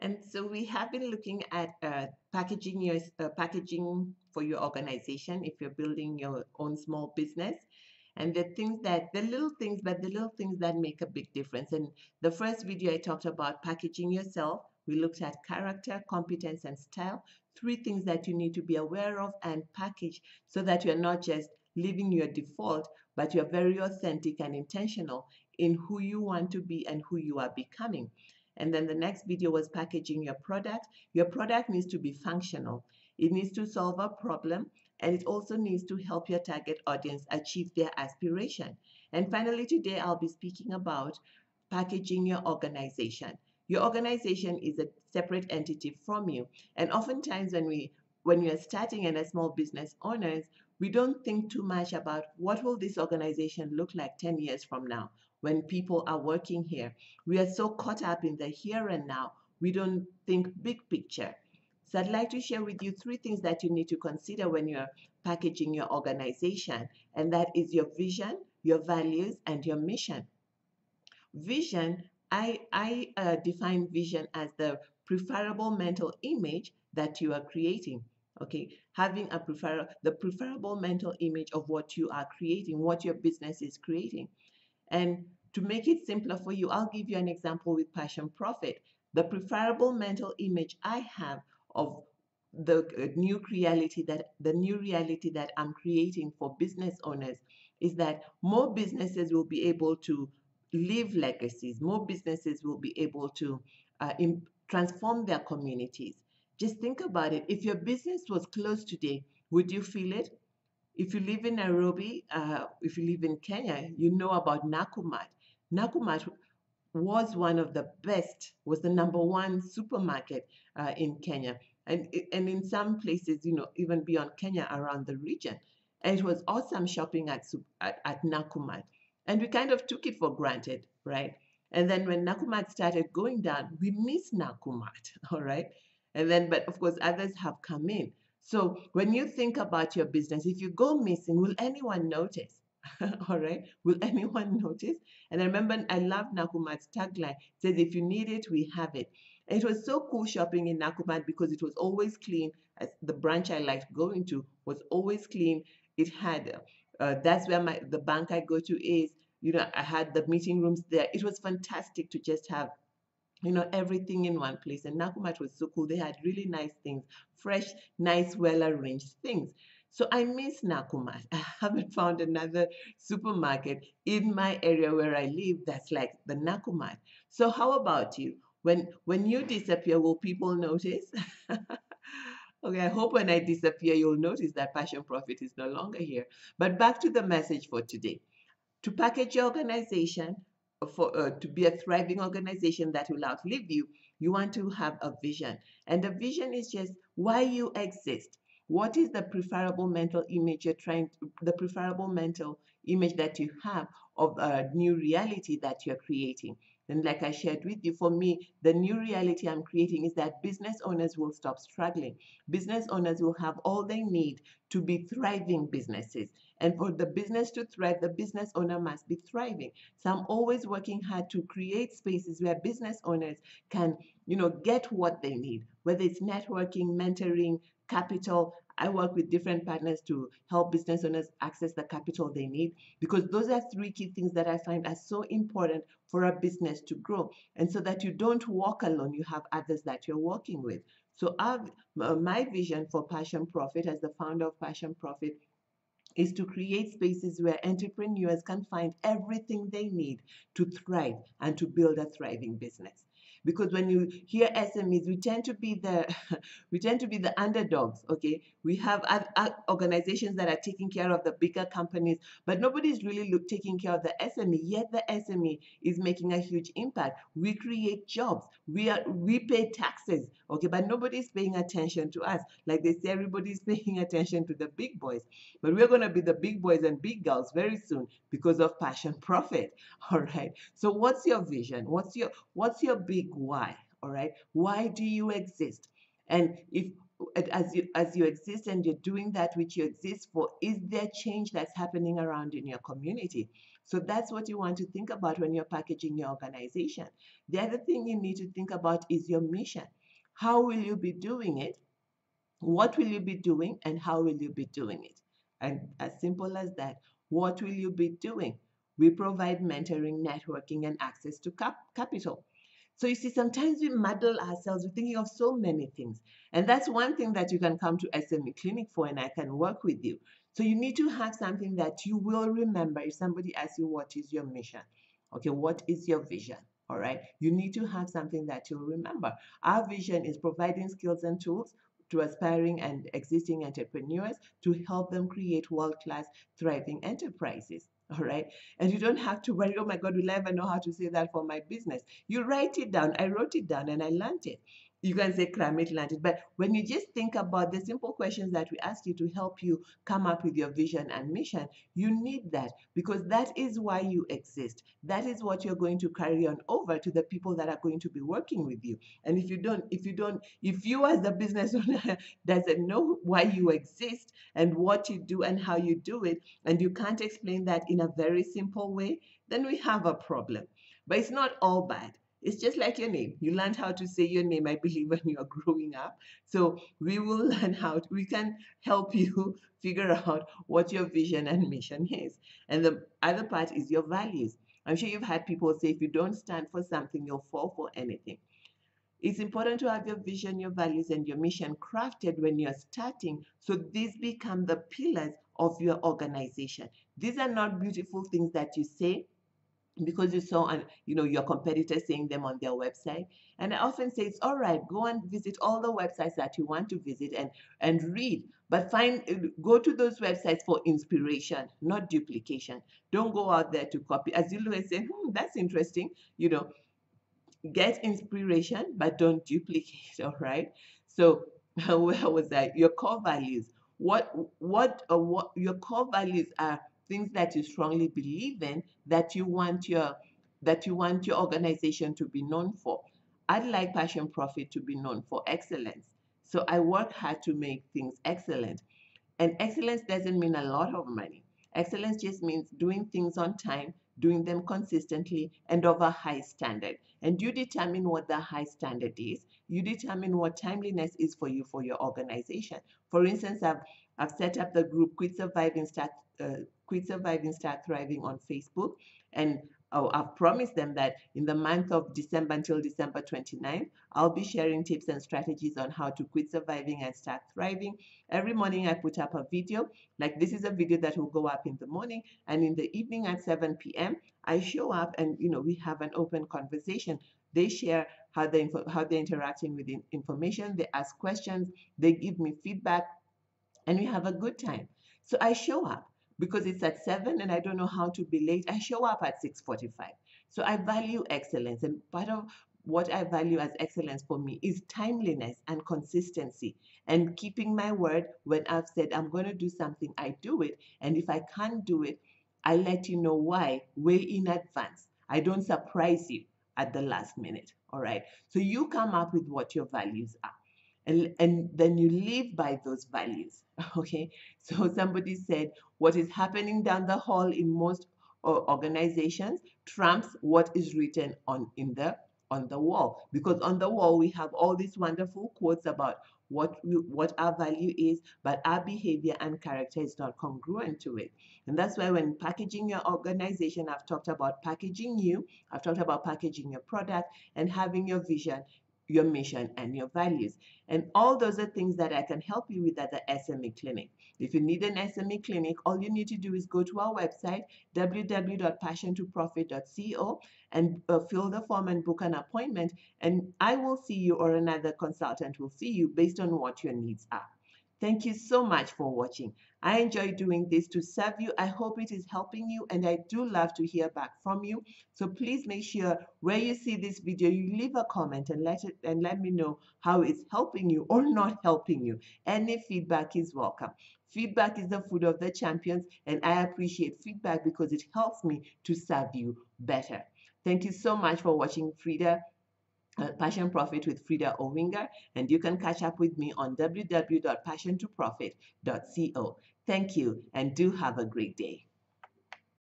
And so we have been looking at packaging for your organization if you're building your own small business, and the little things, but the little things that make a big difference. And the first video I talked about packaging yourself. We looked at character, competence, and style. Three things that you need to be aware of and package so that you're not just living your default, but you're very authentic and intentional in who you want to be and who you are becoming. And then the next video was packaging your product. Your product needs to be functional. It needs to solve a problem, and it also needs to help your target audience achieve their aspiration. And finally, today I'll be speaking about packaging your organization. Your organization is a separate entity from you. And oftentimes when we are starting and as small business owners, we don't think too much about what will this organization look like 10 years from now when people are working here. We are so caught up in the here and now, we don't think big picture. So I'd like to share with you three things that you need to consider when you're packaging your organization, and that is your vision, your values, and your mission. Vision, I define vision as the preferable mental image that you are creating. Okay, having the preferable mental image of what you are creating, what your business is creating. And to make it simpler for you, I'll give you an example with Passion Profit. The preferable mental image I have of the new reality that I'm creating for business owners is that more businesses will be able to leave legacies. More businesses will be able to transform their communities. Just think about it. If your business was closed today, would you feel it? If you live in Nairobi, if you live in Kenya, you know about Nakumat. Nakumat was one of the best, was the number one supermarket in Kenya. And in some places, even beyond Kenya, around the region. And it was awesome shopping at Nakumat. And we kind of took it for granted, right? And then when Nakumat started going down, we miss Nakumat, all right? And then, but of course, others have come in. So when you think about your business, if you go missing, will anyone notice? All right? Will anyone notice? And I remember I love Nakumat's tagline. It says, if you need it, we have it. And it was so cool shopping in Nakumat because it was always clean. As the branch I liked going to was always clean. It had, that's where the bank I go to is. I had the meeting rooms there. It was fantastic to just have everything in one place. And Nakumat was so cool. They had really nice things, fresh, nice, well arranged things. So I miss Nakumat. I haven't found another supermarket in my area where I live that's like the Nakumat. So how about you? When you disappear, will people notice? Okay, I hope when I disappear, you'll notice that Passion Profit is no longer here. But back to the message for today. To package your organization to be a thriving organization that will outlive you, you want to have a vision. And the vision is just why you exist. What is the preferable mental image the preferable mental image that you have of a new reality that you're creating? And like I shared with you, for me, the new reality I'm creating is that business owners will stop struggling. Business owners will have all they need to be thriving businesses. And for the business to thrive, the business owner must be thriving. So I'm always working hard to create spaces where business owners can, get what they need, whether it's networking, mentoring, capital. I work with different partners to help business owners access the capital they need because those are three key things that I find are so important for a business to grow. And so that you don't walk alone, you have others that you're working with. So my vision for Passion Profit as the founder of Passion Profit is to create spaces where entrepreneurs can find everything they need to thrive and to build a thriving business. Because when you hear SMEs, we tend to be the we tend to be the underdogs. Okay, we have organizations that are taking care of the bigger companies, but nobody's really taking care of the SME. Yet the SME is making a huge impact. We create jobs. We pay taxes. Okay, but nobody's paying attention to us. Like they say, everybody's paying attention to the big boys. But we're going to be the big boys and big girls very soon because of Passion Profit. All right. So what's your vision? What's your big why? All right. Why do you exist? And if as you exist and you're doing that which you exist for, is there change that's happening around in your community? So that's what you want to think about when you're packaging your organization. The other thing you need to think about is your mission. How will you be doing it? What will you be doing and how will you be doing it? And as simple as that, what will you be doing? We provide mentoring, networking, and access to capital. So you see, sometimes we muddle ourselves. We're thinking of so many things. And that's one thing that you can come to SME Clinic for, and I can work with you. So you need to have something that you will remember. If somebody asks you, what is your mission? Okay, what is your vision? All right. You need to have something that you'll remember. Our vision is providing skills and tools to aspiring and existing entrepreneurs to help them create world-class, thriving enterprises. All right. And you don't have to worry, oh my God, will I ever know how to say that for my business? You write it down. I wrote it down and I learned it. You can say Kramit learned it. But when you just think about the simple questions that we ask you to help you come up with your vision and mission, you need that because that is why you exist. That is what you're going to carry on over to the people that are going to be working with you. And if you as the business owner doesn't know why you exist and what you do and how you do it, and you can't explain that in a very simple way, then we have a problem. But it's not all bad. It's just like your name. You learned how to say your name, I believe, when you are growing up. So we will learn we can help you figure out what your vision and mission is. And the other part is your values. I'm sure you've had people say if you don't stand for something, you'll fall for anything. It's important to have your vision, your values, and your mission crafted when you're starting. So these become the pillars of your organization. These are not beautiful things that you say because you saw your competitors saying them on their website. And I often say it's all right, go and visit all the websites that you want to visit and read, but go to those websites for inspiration, not duplication. Don't go out there to copy. As you always say, that's interesting, get inspiration, but don't duplicate. All right. So where was I? Your core values. What your core values are things that you strongly believe in that you want your organization to be known for. I'd like Passion Profit to be known for excellence. So I work hard to make things excellent. And excellence doesn't mean a lot of money. Excellence just means doing things on time, doing them consistently, and of a high standard. And you determine what the high standard is. You determine what timeliness is for you for your organization. For instance, I've set up the group Quit Surviving, Start Thriving on Facebook, and I've promised them that in the month of December until December 29th, I'll be sharing tips and strategies on how to quit surviving and start thriving. Every morning I put up a video. Like this is a video that will go up in the morning, and in the evening at 7 p.m. I show up and we have an open conversation. They share how they're interacting with the information. They ask questions. They give me feedback, and we have a good time. So I show up because it's at 7 and I don't know how to be late. I show up at 6:45. So I value excellence, and part of what I value as excellence for me is timeliness and consistency and keeping my word. When I've said I'm going to do something, I do it. And if I can't do it, I let you know why way in advance. I don't surprise you at the last minute. All right. So you come up with what your values are, and then you live by those values. Okay. So somebody said what is happening down the hall in most organizations trumps what is written on the wall, because on the wall we have all these wonderful quotes about what our value is, but our behavior and character is not congruent to it. And that's why when packaging your organization, I've talked about packaging you, I've talked about packaging your product, and having your vision, your mission, and your values. And all those are things that I can help you with at the SME Clinic. If you need an SME Clinic, all you need to do is go to our website, www.passiontogrowth.co, and fill the form and book an appointment. And I will see you, or another consultant will see you based on what your needs are. Thank you so much for watching. I enjoy doing this to serve you. I hope it is helping you, and I do love to hear back from you. So please make sure where you see this video, you leave a comment and let me know how it's helping you or not helping you. Any feedback is welcome. Feedback is the food of the champions, and I appreciate feedback because it helps me to serve you better. Thank you so much for watching Passion Profit with Frida Owinger, and you can catch up with me on www.passiontoprofit.co. Thank you, and do have a great day.